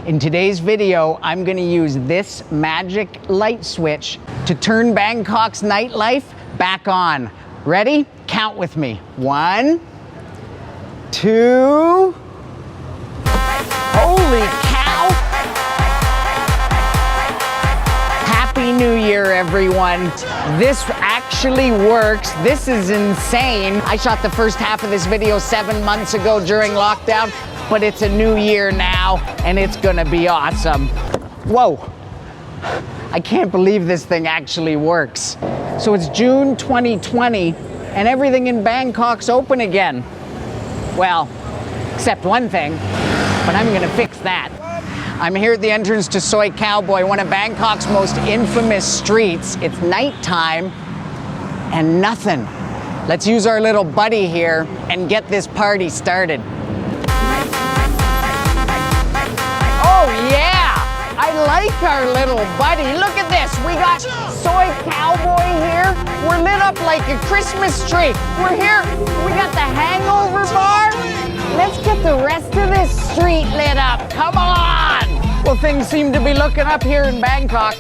In today's video, I'm gonna use this magic light switch to turn Bangkok's nightlife back on. Ready? Count with me. 1, 2. Holy cow! Happy New Year, everyone. This actually works. This is insane. I shot the first half of this video 7 months ago during lockdown, but it's a new year now, and it's gonna be awesome. Whoa. I can't believe this thing actually works. So it's June 2020, and everything in Bangkok's open again. Well, except one thing, but I'm gonna fix that. I'm here at the entrance to Soy Cowboy, one of Bangkok's most infamous streets. It's nighttime and nothing. Let's use our little buddy here and get this party started. Oh yeah, I like our little buddy. Look at this, we got Soy Cowboy here. We're lit up like a Christmas tree. We're here, we got the hangover bar. Let's get the rest of this street lit up, come on! Well, things seem to be looking up here in Bangkok,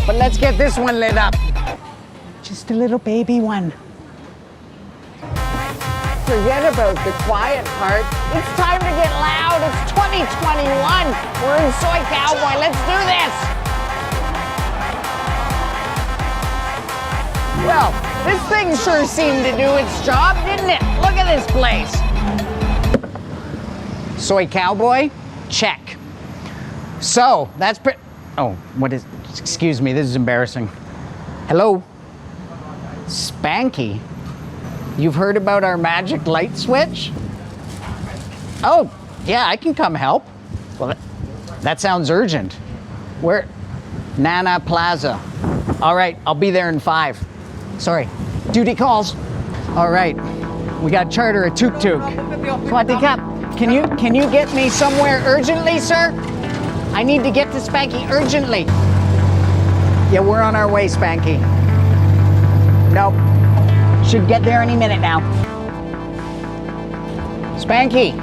but let's get this one lit up. Just a little baby one. Forget about the quiet part. It's time to get loud. It's 2021. We're in Soy Cowboy. Let's do this. Well, this thing sure seemed to do its job, didn't it? Look at this place. Soy Cowboy, check. So, that's excuse me, this is embarrassing. Hello? Spanky? You've heard about our magic light switch? Oh, yeah, I can come help. Well, that sounds urgent. Where? Nana Plaza. All right, I'll be there in 5. Sorry, duty calls. All right, we got charter a tuk-tuk. Swatikap, can you get me somewhere urgently, sir? I need to get to Spanky urgently. Yeah, we're on our way, Spanky. Nope. Should get there any minute now. Spanky.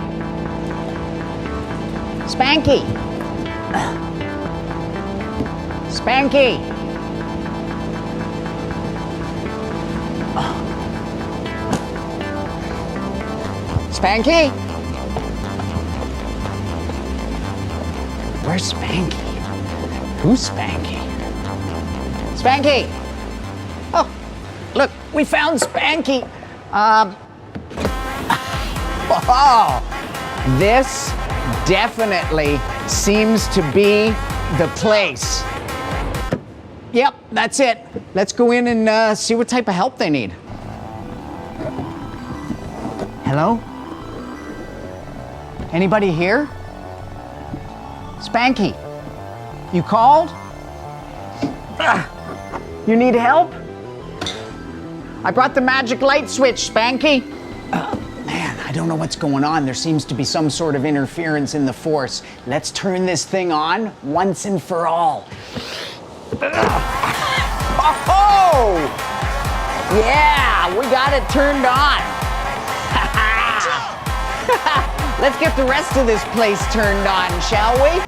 Spanky. Spanky. Spanky? Where's Spanky? Who's Spanky? Spanky! Oh, look, we found Spanky. Oh, this definitely seems to be the place. Yep, that's it. Let's go in and see what type of help they need. Hello? Anybody here? Spanky, you called? You need help? I brought the magic light switch, Spanky. Man, I don't know what's going on. There seems to be some sort of interference in the force. Let's turn this thing on once and for all. Oh! Yeah, we got it turned on. Let's get the rest of this place turned on, shall we?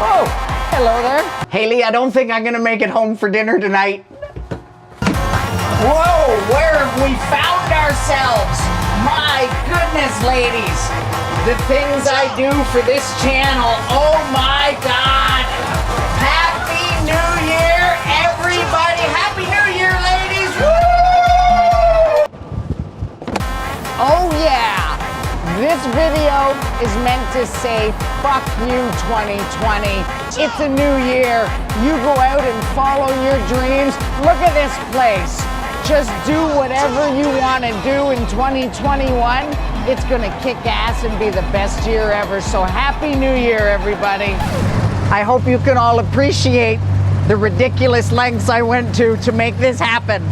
Oh, hello there. Haley, I don't think I'm gonna make it home for dinner tonight. Whoa, where have we found ourselves? My goodness, ladies. The things I do for this channel, oh my God. Happy New Year, everybody. Happy New Year, ladies. Woo! Oh yeah. This video is meant to say, fuck you 2020. It's a new year. You go out and follow your dreams. Look at this place. Just do whatever you want to do in 2021. It's gonna kick ass and be the best year ever. So happy New Year, everybody. I hope you can all appreciate the ridiculous lengths I went to make this happen.